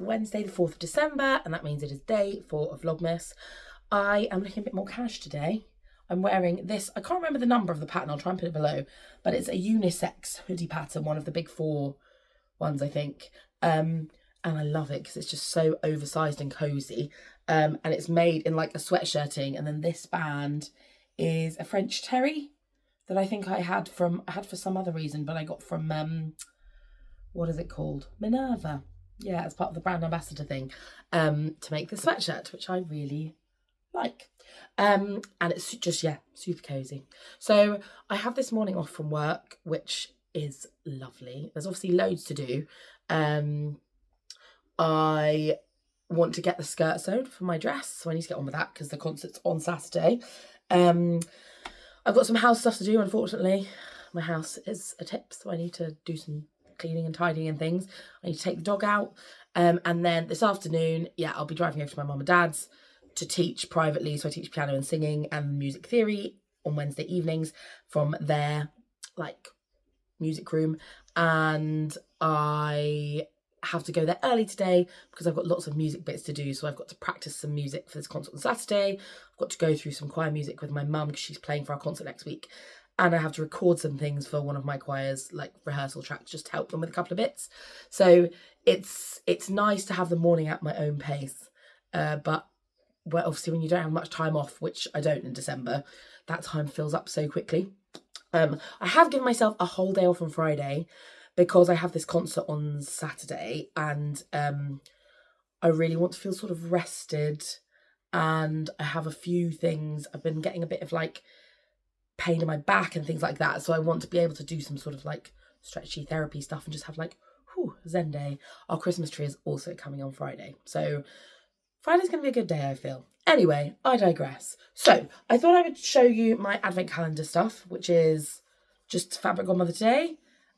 Wednesday the 4th of December, and that means it is day 4 of Vlogmas. I am looking a bit more cash today. I'm wearing this, I can't remember the number of the pattern, I'll try and put it below, but it's a unisex hoodie pattern, one of the big 4 ones, I think. And I love it because it's just so oversized and cozy. And it's made in like a sweatshirting, and then this band is a French terry that I think I had for some other reason, but I got from what is it called? Minerva. Yeah, as part of the brand ambassador thing, to make the sweatshirt, which I really like. And it's just, yeah, super cozy. So I have this morning off from work, which is lovely. There's obviously loads to do. I want to get the skirt sewn for my dress, so I need to get on with that because the concert's on Saturday. I've got some house stuff to do, unfortunately. My house is a tip, so I need to do some cleaning and tidying and things. I need to take the dog out. And then this afternoon, yeah, I'll be driving over to my mum and dad's to teach privately. So I teach piano and singing and music theory on Wednesday evenings from their, like, music room. And I have to go there early today because I've got lots of music bits to do. So I've got to practice some music for this concert on Saturday. I've got to go through some choir music with my mum because she's playing for our concert next week. And I have to record some things for one of my choirs, like rehearsal tracks, just to help them with a couple of bits. So it's nice to have the morning at my own pace. But well, obviously when you don't have much time off, which I don't in December, that time fills up so quickly. I have given myself a whole day off on Friday because I have this concert on Saturday, and I really want to feel sort of rested. And I have a few things. I've been getting a bit of like pain in my back and things like that. So I want to be able to do some sort of like stretchy therapy stuff and just have like, Zen day. Our Christmas tree is also coming on Friday. So Friday's going to be a good day, I feel. Anyway, I digress. So I thought I would show you my advent calendar stuff, which is just Fabric Godmother today.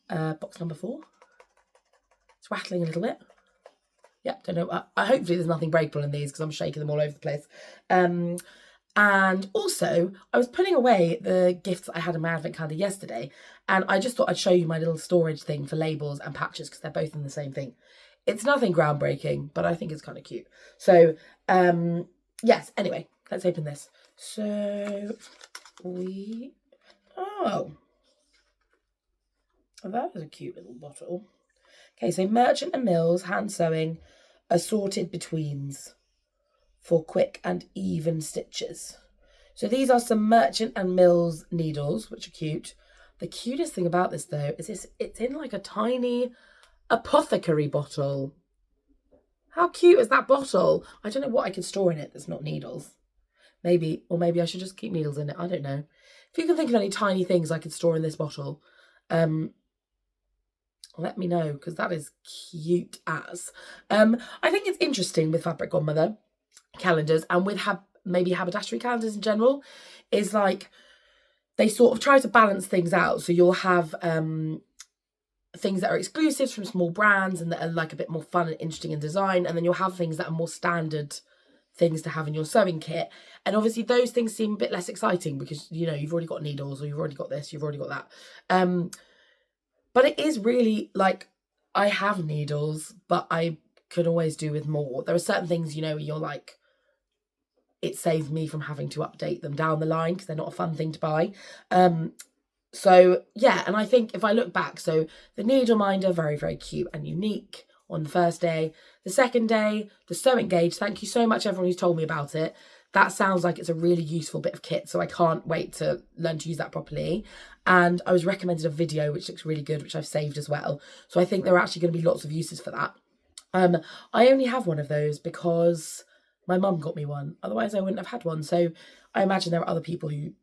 Box number 4. It's rattling a little bit. Yeah, don't know. Hopefully there's nothing breakable in these because I'm shaking them all over the place. And also, I was putting away the gifts I had in my advent calendar yesterday, and I just thought I'd show you my little storage thing for labels and patches because they're both in the same thing. It's nothing groundbreaking, but I think it's kind of cute. So, yes, anyway, let's open this. So, that is a cute little bottle. Okay, so Merchant and Mills hand sewing assorted betweens for quick and even stitches. So these are some Merchant and Mills needles, which are cute. The cutest thing about this though is it's in like a tiny apothecary bottle. How cute is that bottle? I don't know what I could store in it that's not needles. Maybe I should just keep needles in it. I don't know. If you can think of any tiny things I could store in this bottle, let me know, because that is cute as. I think it's interesting with Fabric Godmother calendars and with maybe haberdashery calendars in general, is like they sort of try to balance things out. So you'll have things that are exclusives from small brands and that are like a bit more fun and interesting in design, and then you'll have things that are more standard things to have in your sewing kit. And obviously those things seem a bit less exciting because, you know, you've already got needles, or you've already got this, you've already got that. But it is really like, I have needles, but I could always do with more. There are certain things, you know, where you're like, it saves me from having to update them down the line because they're not a fun thing to buy. So yeah, and I think if I look back, so the needle minder, very, very cute and unique on the first day. The second day, the sewing gauge, thank you so much everyone who's told me about it. That sounds like it's a really useful bit of kit, so I can't wait to learn to use that properly. And I was recommended a video which looks really good, which I've saved as well. So I think there are actually going to be lots of uses for that. I only have one of those because my mum got me one. Otherwise I wouldn't have had one. So I imagine there are other people who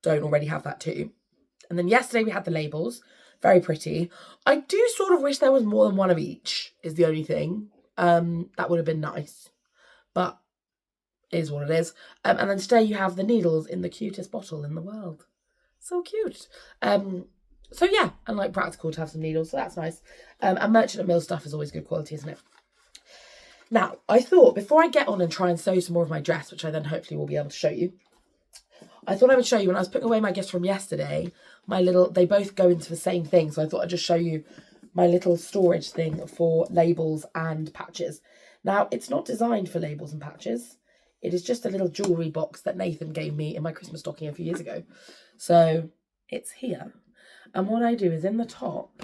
don't already have that too. And then yesterday we had the labels. Very pretty. I do sort of wish there was more than one of each, is the only thing. That would have been nice. But it is what it is. And then today you have the needles in the cutest bottle in the world. So cute. So yeah, and like practical to have some needles, so that's nice. And Merchant and Mill stuff is always good quality, isn't it? Now, I thought before I get on and try and sew some more of my dress, which I then hopefully will be able to show you, I thought I would show you when I was putting away my gifts from yesterday, they both go into the same thing. So I thought I'd just show you my little storage thing for labels and patches. Now, it's not designed for labels and patches. It is just a little jewellery box that Nathan gave me in my Christmas stocking a few years ago. So it's here. And what I do is in the top,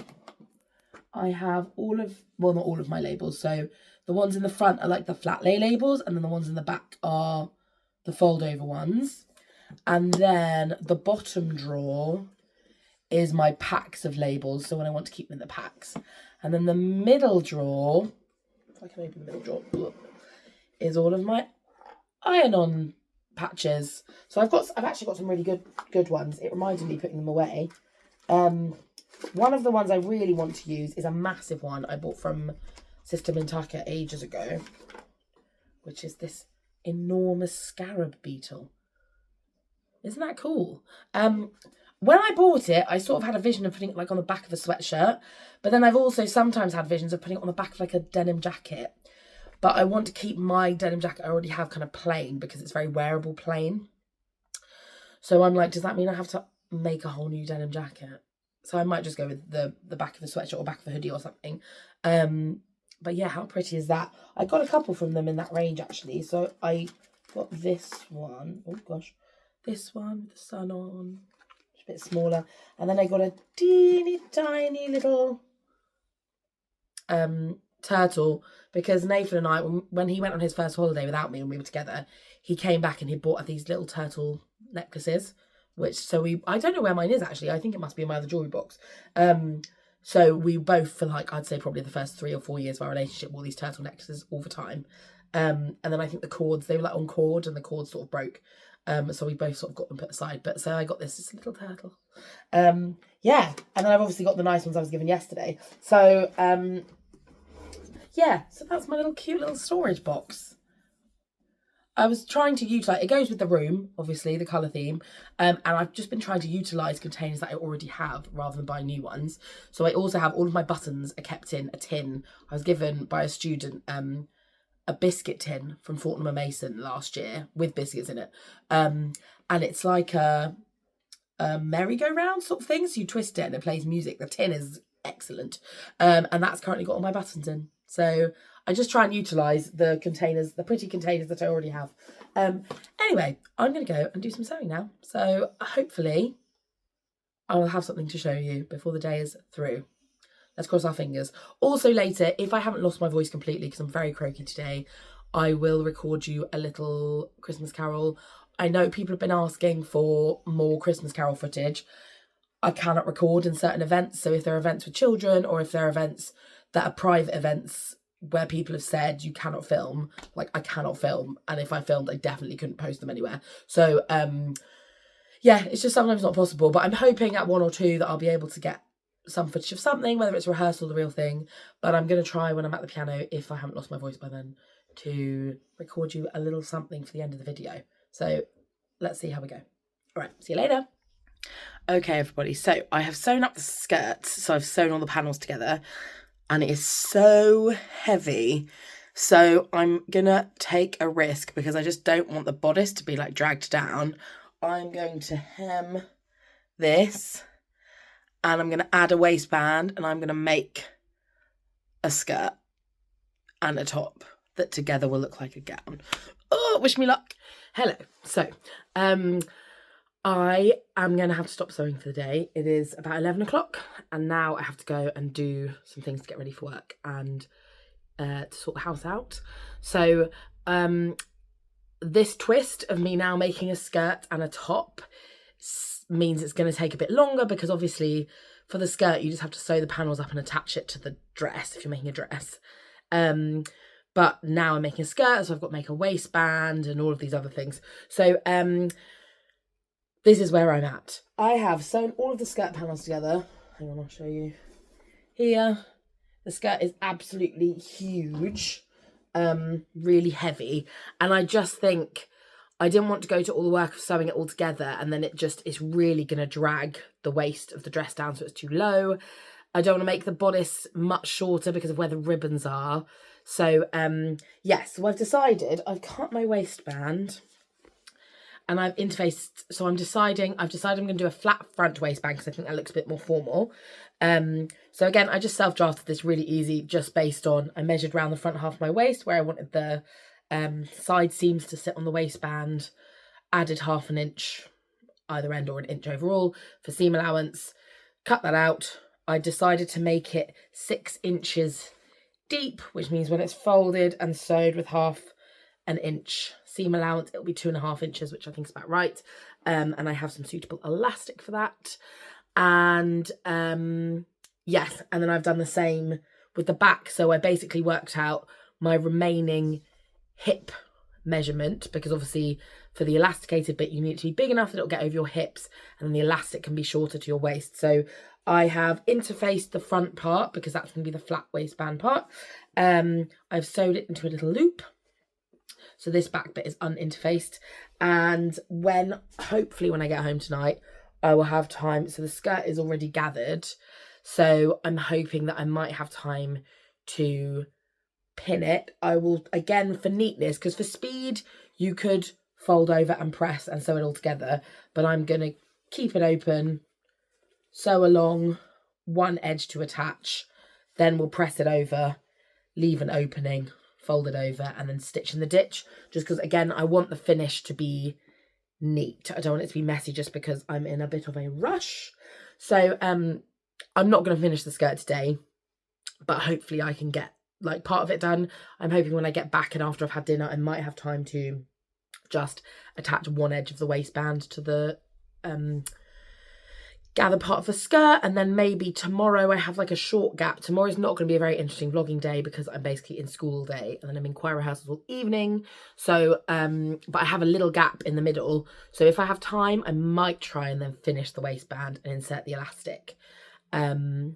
I have all of, well, not all of my labels. So the ones in the front are like the flat lay labels, and then the ones in the back are the fold over ones. And then the bottom drawer is my packs of labels, so when I want to keep them in the packs. And then the middle drawer, if I can open the middle drawer, is all of my iron-on patches. So I've actually got some really good ones. It reminded me putting them away. One of the ones I really want to use is a massive one I bought from Sister Mintaka ages ago, which is this enormous scarab beetle. Isn't that cool? When I bought it, I sort of had a vision of putting it like on the back of a sweatshirt, but then I've also sometimes had visions of putting it on the back of like a denim jacket. But I want to keep my denim jacket I already have kind of plain because it's very wearable plain. So I'm like, does that mean I have to make a whole new denim jacket? So I might just go with the back of a sweatshirt or back of a hoodie or something. But yeah, how pretty is that? I got a couple from them in that range actually. So I got this one. Oh gosh. This one with the sun on. It's a bit smaller. And then I got a teeny tiny little turtle, because Nathan and I, when he went on his first holiday without me when we were together, he came back and he bought these little turtle necklaces, I don't know where mine is actually. I think it must be in my other jewellery box. So we both, for like, I'd say probably the first 3 or 4 years of our relationship, wore these turtle necklaces all the time. And then I think the cords, they were like on cord and the cords sort of broke. So we both sort of got them put aside. But so I got this little turtle. Yeah. And then I've obviously got the nice ones I was given yesterday. So, yeah, so that's my little cute little storage box. I was trying to utilise, it goes with the room, obviously, the colour theme, and I've just been trying to utilise containers that I already have rather than buy new ones. So I also have all of my buttons are kept in a tin. I was given by a student a biscuit tin from Fortnum & Mason last year with biscuits in it. And it's like a merry-go-round sort of thing, so you twist it and it plays music. The tin is excellent. And that's currently got all my buttons in. So I just try and utilise the containers, the pretty containers that I already have. Anyway, I'm going to go and do some sewing now. So hopefully I will have something to show you before the day is through. Let's cross our fingers. Also later, if I haven't lost my voice completely, because I'm very croaky today, I will record you a little Christmas carol. I know people have been asking for more Christmas carol footage. I cannot record in certain events. So if there are events with children, or if there are events that are private events where people have said you cannot film, like I cannot film. And if I filmed, I definitely couldn't post them anywhere. So, yeah, it's just sometimes not possible. But I'm hoping at 1 or 2 that I'll be able to get some footage of something, whether it's rehearsal or the real thing. But I'm going to try when I'm at the piano, if I haven't lost my voice by then, to record you a little something for the end of the video. So let's see how we go. All right, see you later. Okay, everybody, so I have sewn up the skirts. So I've sewn all the panels together and it is so heavy. So I'm going to take a risk because I just don't want the bodice to be like dragged down. I'm going to hem this and I'm going to add a waistband and I'm going to make a skirt and a top that together will look like a gown. Oh, wish me luck. Hello. So, I am going to have to stop sewing for the day. It is about 11 o'clock and now I have to go and do some things to get ready for work and to sort the house out. So this twist of me now making a skirt and a top means it's going to take a bit longer because obviously for the skirt you just have to sew the panels up and attach it to the dress if you're making a dress. But now I'm making a skirt, so I've got to make a waistband and all of these other things. So this is where I'm at. I have sewn all of the skirt panels together. Hang on, I'll show you. Here, the skirt is absolutely huge, really heavy. And I just think I didn't want to go to all the work of sewing it all together and then it's really going to drag the waist of the dress down so it's too low. I don't want to make the bodice much shorter because of where the ribbons are. So, yes, so I've decided I've cut my waistband and I've interfaced, so I've decided I'm going to do a flat front waistband because I think that looks a bit more formal. So again, I just self-drafted this really easy, just based on, I measured around the front half of my waist where I wanted the side seams to sit on the waistband, added 1/2 inch either end or 1 inch overall for seam allowance, cut that out. I decided to make it 6 inches deep, which means when it's folded and sewed with 1/2 inch seam allowance, it'll be 2.5 inches, which I think is about right. And I have some suitable elastic for that. And yes, and then I've done the same with the back. So I basically worked out my remaining hip measurement, because obviously for the elasticated bit you need it to be big enough that it'll get over your hips, and then the elastic can be shorter to your waist. So I have interfaced the front part because that's going to be the flat waistband part. I've sewed it into a little loop, so this back bit is uninterfaced, and hopefully when I get home tonight I will have time. So the skirt is already gathered, so I'm hoping that I might have time to pin it. I will, again, for neatness, because for speed you could fold over and press and sew it all together, but I'm going to keep it open, sew along one edge to attach, then we'll press it over, leave an opening, fold it over, and then stitch in the ditch, just because, again, I want the finish to be neat. I don't want it to be messy just because I'm in a bit of a rush. So I'm not going to finish the skirt today, but hopefully I can get like part of it done. I'm hoping when I get back and after I've had dinner, I might have time to just attach one edge of the waistband to the gather part of the skirt, and then maybe tomorrow I have like a short gap. Tomorrow's not going to be a very interesting vlogging day because I'm basically in school all day, and then I'm in choir rehearsals all evening. So but I have a little gap in the middle, so if I have time I might try and then finish the waistband and insert the elastic. But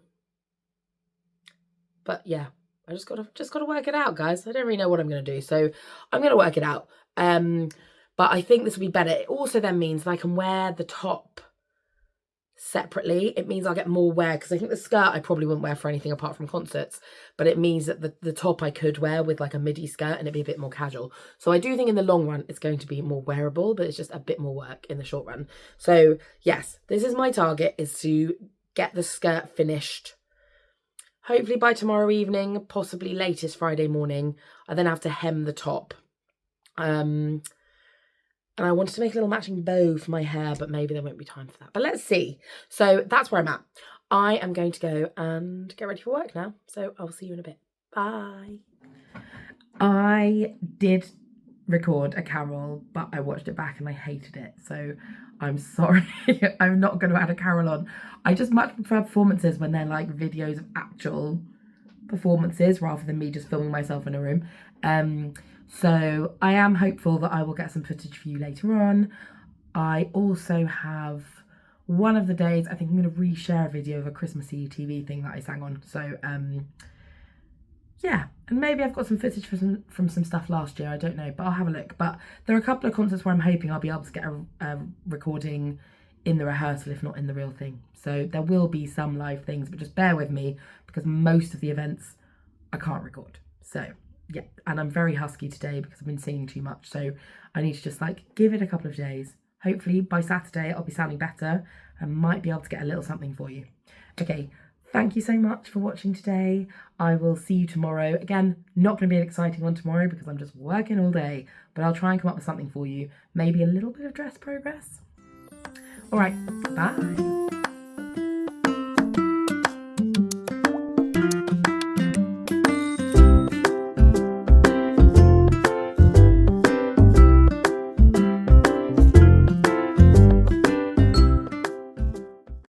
yeah, I just gotta work it out, guys. I don't really know what I'm gonna do, so I'm gonna work it out. But I think this will be better. It also then means that I can wear the top separately. It means I'll get more wear, because I think the skirt I probably wouldn't wear for anything apart from concerts, but it means that the top I could wear with like a midi skirt and it'd be a bit more casual. So I do think in the long run it's going to be more wearable, but it's just a bit more work in the short run. So yes, this is my target, is to get the skirt finished hopefully by tomorrow evening, possibly latest Friday morning. I then have to hem the top. And I wanted to make a little matching bow for my hair, but maybe there won't be time for that. But let's see. So that's where I'm at. I am going to go and get ready for work now. So I'll see you in a bit. Bye. I did record a carol, but I watched it back and I hated it. So I'm sorry. I'm not going to add a carol on. I just much prefer performances when they're like videos of actual performances rather than me just filming myself in a room. So I am hopeful that I will get some footage for you later on. I also have one of the days, I think I'm going to reshare a video of a Christmassy TV thing that I sang on. So yeah, and maybe I've got some footage from some stuff last year, I don't know, but I'll have a look. But there are a couple of concerts where I'm hoping I'll be able to get a recording in the rehearsal, if not in the real thing. So there will be some live things, but just bear with me because most of the events I can't record. So yeah, and I'm very husky today because I've been singing too much, so I need to just like give it a couple of days. Hopefully by Saturday I'll be sounding better and might be able to get a little something for you. Okay, thank you so much for watching today. I will see you tomorrow. Again, not going to be an exciting one tomorrow because I'm just working all day, but I'll try and come up with something for you. Maybe a little bit of dress progress. All right, bye.